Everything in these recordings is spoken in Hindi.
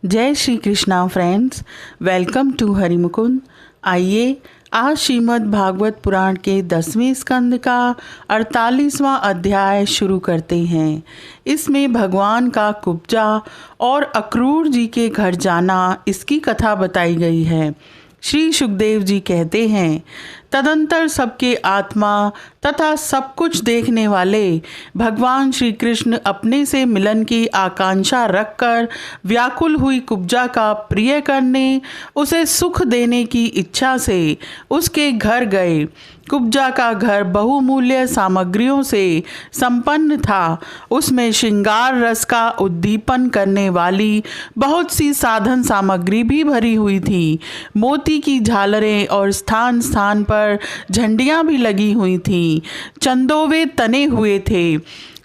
जय Shri Krishna friends, welcome to Harimukund. आइए आज श्रीमद् भागवत पुराण के 10वें स्कंद का 48वां अध्याय शुरू करते हैं। इसमें भगवान का कुब्जा और अक्रूर जी के घर जाना, इसकी कथा बताई गई है। श्री सुखदेव जी कहते हैं, तदंतर सबके आत्मा तथा सब कुछ देखने वाले भगवान श्री कृष्ण अपने से मिलन की आकांक्षा रखकर व्याकुल हुई कुब्जा का प्रिय करने, उसे सुख देने की इच्छा से उसके घर गए। कुब्जा का घर बहुमूल्य सामग्रियों से संपन्न था। उसमें श्रृंगार रस का उद्दीपन करने वाली बहुत सी साधन सामग्री भी भरी हुई थी। मोती की झालरें और स्थान स्थान पर झंडियां भी लगी हुई थीं। चंदोवे तने हुए थे,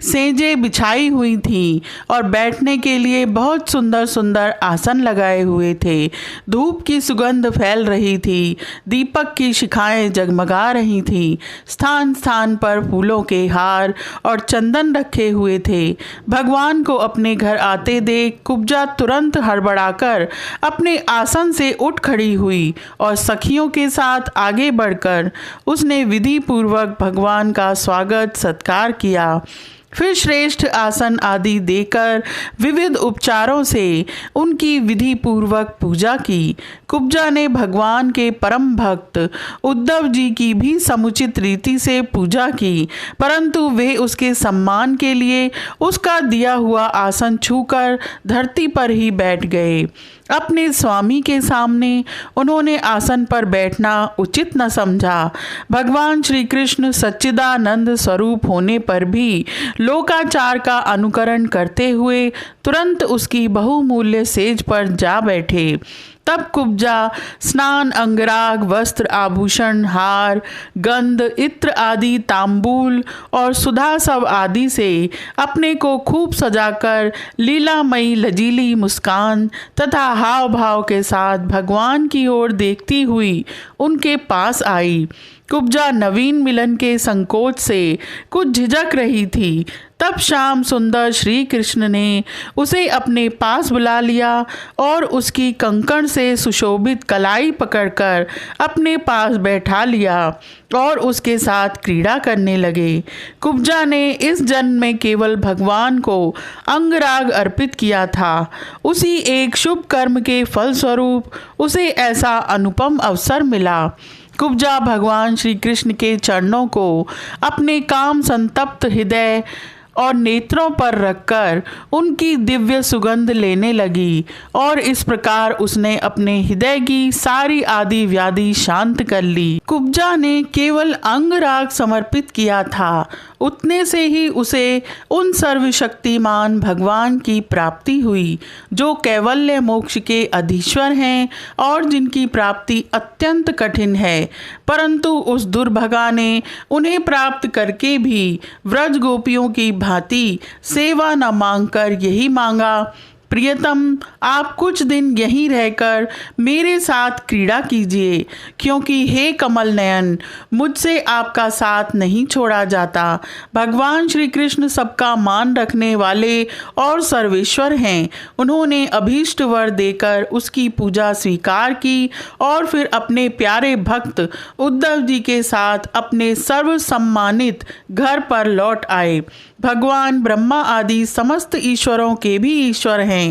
सेंजें बिछाई हुई थीं और बैठने के लिए बहुत सुंदर सुंदर आसन लगाए हुए थे। धूप की सुगंध फैल रही थी, दीपक की शिखाएं जगमगा रही थीं। स्थान स्थान पर फूलों के हार और चंदन रखे हुए थे। भगवान को अपने घर आते देख कुब्जा तुरंत हड़बड़ाकर अपने आसन से उठ खड़ी हुई और सखियों के साथ आगे बढ़कर उसने विधि पूर्वक भगवान का स्वागत सत्कार किया। फिर श्रेष्ठ आसन आदि देकर विविध उपचारों से उनकी विधि पूर्वक पूजा की। कुब्जा ने भगवान के परम भक्त उद्धव जी की भी समुचित रीति से पूजा की, परंतु वे उसके सम्मान के लिए उसका दिया हुआ आसन छूकर धरती पर ही बैठ गए। अपने स्वामी के सामने उन्होंने आसन पर बैठना उचित न समझा। भगवान श्री कृष्ण सच्चिदानंद स्वरूप होने पर भी लोकाचार का अनुकरण करते हुए तुरंत उसकी बहुमूल्य सेज पर जा बैठे। तब कुब्जा स्नान, अंगराग, वस्त्र, आभूषण, हार, गंध, इत्र आदि तांबूल और सुधा सब आदि से अपने को खूब सजाकर लीलामयी लजीली मुस्कान तथा हाव भाव के साथ भगवान की ओर देखती हुई उनके पास आई। कुब्जा नवीन मिलन के संकोच से कुछ झिझक रही थी। तब श्याम सुंदर श्री कृष्ण ने उसे अपने पास बुला लिया और उसकी कंकण से सुशोभित कलाई पकड़कर अपने पास बैठा लिया और उसके साथ क्रीड़ा करने लगे। कुब्जा ने इस जन्म में केवल भगवान को अंगराग अर्पित किया था। उसी एक शुभ कर्म के फलस्वरूप उसे ऐसा अनुपम अवसर मिला। कुब्जा भगवान श्री कृष्ण के चरणों को अपने काम संतप्त हृदय और नेत्रों पर रखकर उनकी दिव्य सुगंध लेने लगी और इस प्रकार उसने अपने हृदय की सारी आदि व्याधि शांत कर ली। कुब्जा ने केवल अंगराग समर्पित किया था, उतने से ही उसे उन सर्वशक्तिमान भगवान की प्राप्ति हुई जो कैवल्य मोक्ष के अधीश्वर हैं और जिनकी प्राप्ति अत्यंत कठिन है। परंतु उस दुर्भगा ने उन्हें प्राप्त करके भी व्रज गोपियों की भांति सेवा न मांगकर यही मांगा, प्रियतम आप कुछ दिन यहीं रहकर मेरे साथ क्रीड़ा कीजिए, क्योंकि हे कमल नयन मुझसे आपका साथ नहीं छोड़ा जाता। भगवान श्री कृष्ण सबका मान रखने वाले और सर्वेश्वर हैं। उन्होंने अभीष्ट वर देकर उसकी पूजा स्वीकार की और फिर अपने प्यारे भक्त उद्धव जी के साथ अपने सर्व सम्मानित घर पर लौट आए। भगवान ब्रह्मा आदि समस्त ईश्वरों के भी ईश्वर हैं।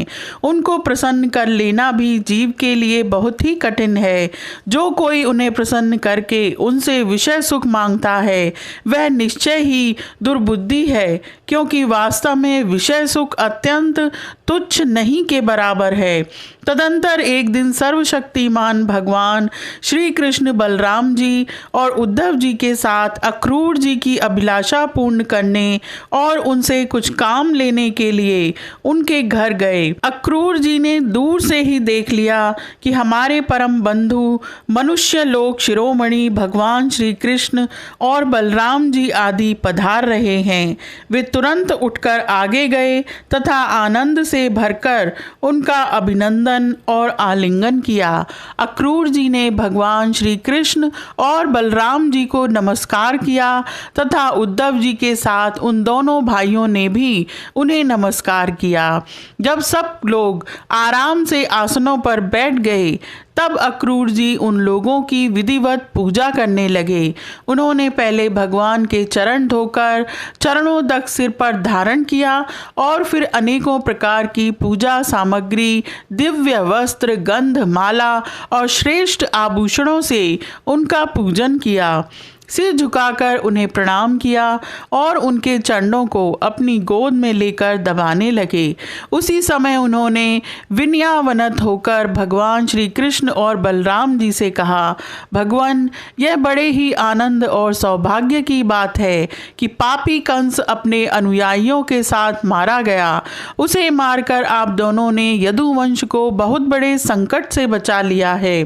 उनको प्रसन्न कर लेना भी जीव के लिए बहुत ही कठिन है। जो कोई उन्हें प्रसन्न करके उनसे विषय सुख मांगता है वह निश्चय ही दुर्बुद्धि है, क्योंकि वास्तव में विषय सुख अत्यंत तुच्छ नहीं के बराबर है। तदंतर एक दिन सर्वशक्तिमान भगवान श्री कृष्ण बलराम जी और उद्धव जी के साथ अक्रूर जी की अभिलाषा पूर्ण करने और उनसे कुछ काम लेने के लिए उनके घर गए। अक्रूर जी ने दूर से ही देख लिया कि हमारे परम बंधु मनुष्य लोक शिरोमणि भगवान श्री कृष्ण और बलराम जी आदि पधार रहे हैं। वे तुरंत उठकर आगे गए तथा आनंद से भरकर उनका अभिनंदन और आलिंगन किया। अक्रूर जी ने भगवान श्री कृष्ण और बलराम जी को नमस्कार किया तथा उद्धव जी के साथ उन दोनों दोनों भाइयों ने भी उन्हें नमस्कार किया। जब सब लोग आराम से आसनों पर बैठ गए तब अक्रूर जी उन लोगों की विधिवत पूजा करने लगे। उन्होंने पहले भगवान के चरण धोकर चरणों तक सिर पर धारण किया और फिर अनेकों प्रकार की पूजा सामग्री, दिव्य वस्त्र, गंध, माला और श्रेष्ठ आभूषणों से उनका पूजन किया। सिर झुकाकर उन्हें प्रणाम किया और उनके चरणों को अपनी गोद में लेकर दबाने लगे। उसी समय उन्होंने विनयावनत होकर भगवान श्री कृष्ण और बलराम जी से कहा, भगवान, यह बड़े ही आनंद और सौभाग्य की बात है कि पापी कंस अपने अनुयायियों के साथ मारा गया। उसे मारकर आप दोनों ने यदुवंश को बहुत बड़े संकट से बचा लिया है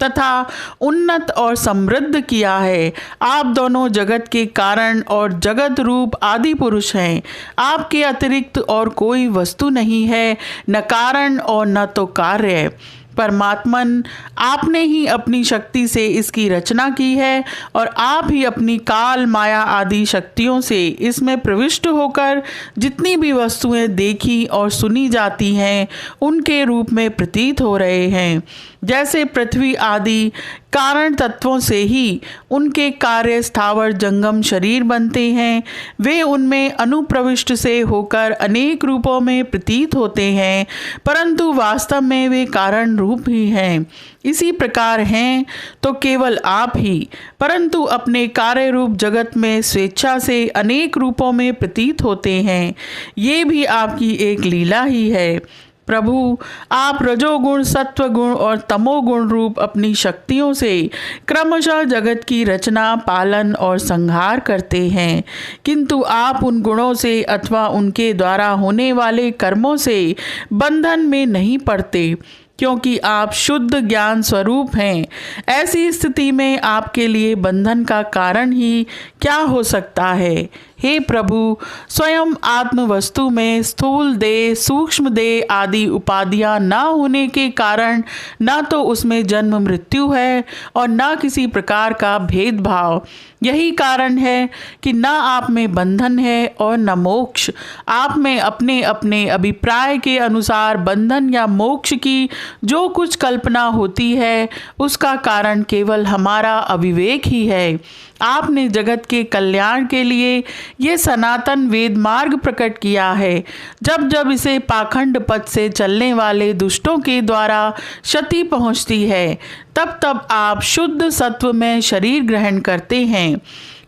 तथा उन्नत और समृद्ध किया है। आप दोनों जगत के कारण और जगत रूप आदि पुरुष हैं। आपके अतिरिक्त और कोई वस्तु नहीं है, न कारण और न तो कार्य। परमात्मन, आपने ही अपनी शक्ति से इसकी रचना की है और आप ही अपनी काल, माया आदि शक्तियों से इसमें प्रविष्ट होकर जितनी भी वस्तुएं देखी और सुनी जाती हैं उनके रूप में प्रतीत हो रहे हैं। जैसे पृथ्वी आदि कारण तत्वों से ही उनके कार्य स्थावर जंगम शरीर बनते हैं, वे उनमें अनुप्रविष्ट से होकर अनेक रूपों में प्रतीत होते हैं, परंतु वास्तव में वे कारण रूप ही हैं। इसी प्रकार हैं तो केवल आप ही, परंतु अपने कार्य रूप जगत में स्वेच्छा से अनेक रूपों में प्रतीत होते हैं। ये भी आपकी एक लीला ही है। प्रभु, आप रजोगुण, सत्वगुण और तमोगुण रूप अपनी शक्तियों से क्रमशः जगत की रचना, पालन और संहार करते हैं, किंतु आप उन गुणों से अथवा उनके द्वारा होने वाले कर्मों से बंधन में नहीं पड़ते, क्योंकि आप शुद्ध ज्ञान स्वरूप हैं। ऐसी स्थिति में आपके लिए बंधन का कारण ही क्या हो सकता है? हे प्रभु, स्वयं आत्म वस्तु में स्थूल देह, सूक्ष्म देह आदि उपाधियां न होने के कारण न तो उसमें जन्म मृत्यु है और न किसी प्रकार का भेदभाव। यही कारण है कि न आप में बंधन है और न मोक्ष। आप में अपने अपने अभिप्राय के अनुसार बंधन या मोक्ष की जो कुछ कल्पना होती है उसका कारण केवल हमारा अविवेक ही है। आपने जगत के कल्याण के लिए ये सनातन वेद मार्ग प्रकट किया है। जब जब इसे पाखंड पथ से चलने वाले दुष्टों के द्वारा क्षति पहुंचती है तब तब आप शुद्ध सत्व में शरीर ग्रहण करते हैं।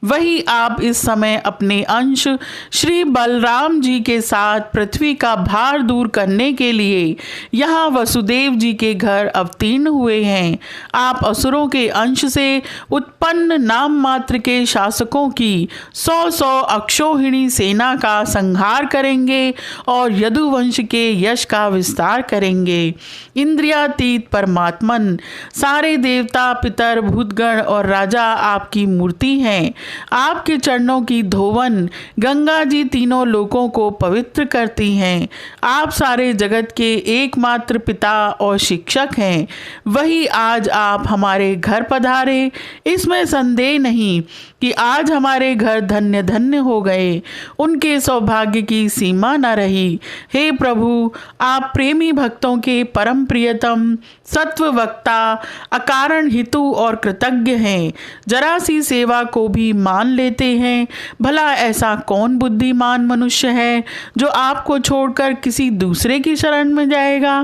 वही आप इस समय अपने अंश श्री बलराम जी के साथ पृथ्वी का भार दूर करने के लिए यहाँ वसुदेव जी के घर अवतीर्ण हुए हैं। आप असुरों के अंश से उत्पन्न नाम मात्र के शासकों की 100 अक्षौहिणी सेना का संहार करेंगे और यदुवंश के यश का विस्तार करेंगे। इंद्रियातीत परमात्मन, सारे देवता, पितर, भूतगण और राजा आपकी मूर्ति हैं। आपके चरणों की धोवन गंगा जी तीनों लोकों को पवित्र करती हैं। आप सारे जगत के एकमात्र पिता और शिक्षक हैं। वही आज आप हमारे घर पधारे, इसमें संदेह नहीं कि आज हमारे घर धन्य धन्य हो गए। उनके सौभाग्य की सीमा न रही। हे प्रभु, आप प्रेमी भक्तों के परम प्रियतम, सत्व वक्ता, अकारण हितु और कृतज्ञ हैं। जरा सी सेवा को भी मान लेते हैं। भला ऐसा कौन बुद्धिमान मनुष्य है जो आपको छोड़कर किसी दूसरे की शरण में जाएगा?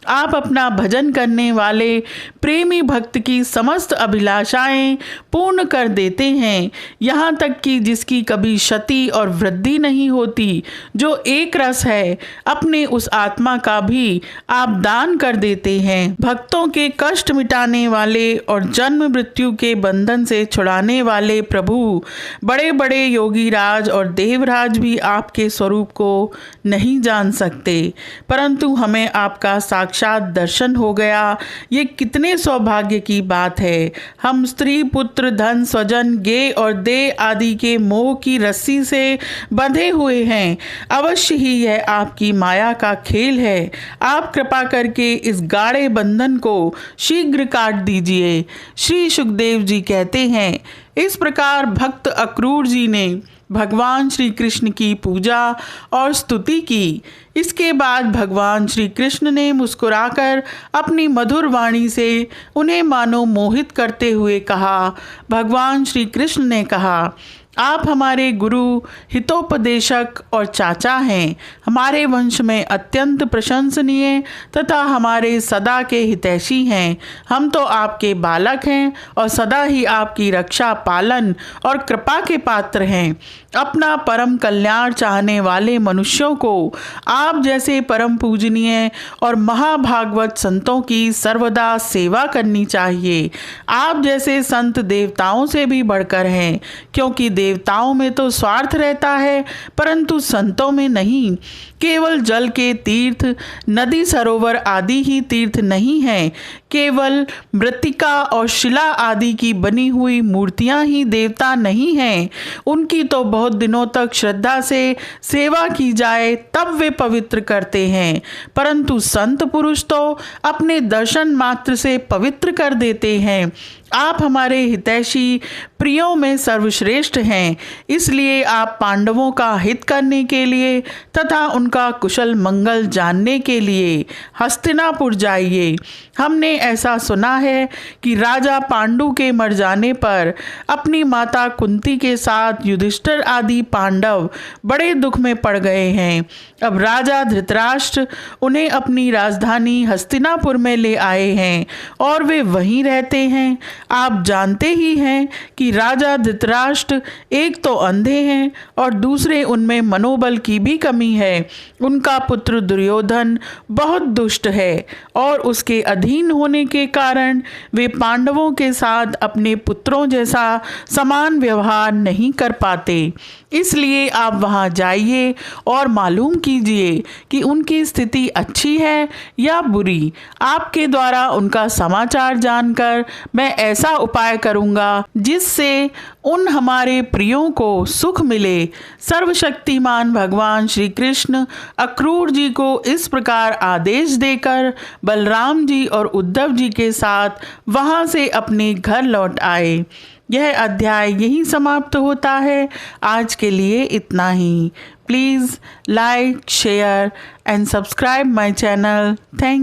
आप अपना भजन करने वाले प्रेमी भक्त की समस्त अभिलाषाएं पूर्ण कर देते हैं, यहाँ तक कि जिसकी कभी क्षति और वृद्धि नहीं होती, जो एक रस है, अपने उस आत्मा का भी आप दान कर देते हैं। भक्तों के कष्ट मिटाने वाले और जन्म मृत्यु के बंधन से छुड़ाने वाले प्रभु, बड़े बड़े योगी राज और देवराज भी आपके स्वरूप को नहीं जान सकते, परंतु हमें आपका साक्षात दर्शन हो गया। ये कितने सौभाग्य की बात है। हम स्त्री, पुत्र, धन, स्वजन, गे और देह आदि के मोह की रस्सी से बंधे हुए हैं। अवश्य ही यह आपकी माया का खेल है। आप कृपा करके इस गाढ़े बंधन को शीघ्र काट दीजिए। श्री सुखदेव जी कहते हैं, इस प्रकार भक्त अक्रूर जी ने भगवान श्री कृष्ण की पूजा और स्तुति की। इसके बाद भगवान श्री कृष्ण ने मुस्कुराकर अपनी मधुर वाणी से उन्हें मानो मोहित करते हुए कहा। भगवान श्री कृष्ण ने कहा, आप हमारे गुरु, हितोपदेशक और चाचा हैं। हमारे वंश में अत्यंत प्रशंसनीय तथा हमारे सदा के हितैषी हैं। हम तो आपके बालक हैं और सदा ही आपकी रक्षा, पालन और कृपा के पात्र हैं। अपना परम कल्याण चाहने वाले मनुष्यों को आप जैसे परम पूजनीय और महाभागवत संतों की सर्वदा सेवा करनी चाहिए। आप जैसे संत देवताओं से भी बढ़कर हैं, क्योंकि देवताओं में तो स्वार्थ रहता है परंतु संतों में नहीं। केवल जल के तीर्थ, नदी सरोवर आदि ही तीर्थ नहीं हैं। केवल मृत्तिका और शिला आदि की बनी हुई मूर्तियां ही देवता नहीं हैं। उनकी तो बहुत दिनों तक श्रद्धा से सेवा की जाए तब वे पवित्र करते हैं, परंतु संत पुरुष तो अपने दर्शन मात्र से पवित्र कर देते हैं। आप हमारे हितैषी प्रियों में सर्वश्रेष्ठ हैं, इसलिए आप पांडवों का हित करने के लिए तथा उनका कुशल मंगल जानने के लिए हस्तिनापुर जाइए। हमने ऐसा सुना है कि राजा पांडु के मर जाने पर अपनी माता कुंती के साथ युधिष्ठिर आदि पांडव बड़े दुख में पड़ गए हैं। अब राजा धृतराष्ट्र उन्हें अपनी राजधानी हस्तिनापुर में ले आए हैं और वे वहीं रहते हैं। आप जानते ही हैं कि राजा धृतराष्ट्र एक तो अंधे हैं और दूसरे उनमें मनोबल की भी कमी है। उनका पुत्र दुर्योधन बहुत दुष्ट है और उसके अधीन होने के कारण वे पांडवों के साथ अपने पुत्रों जैसा समान व्यवहार नहीं कर पाते। इसलिए आप वहां जाइए और मालूम कीजिए कि उनकी स्थिति अच्छी है या बुरी। आपके द्वारा उनका समाचार जानकर मैं ऐसा उपाय करूंगा जिससे उन हमारे प्रियों को सुख मिले। सर्वशक्तिमान भगवान श्री कृष्ण अक्रूर जी को इस प्रकार आदेश देकर बलराम जी और उद्धव जी के साथ वहां से अपने घर लौट आए। यह अध्याय यहीं समाप्त होता है। आज के लिए इतना ही। Please like, share and subscribe my channel. Thank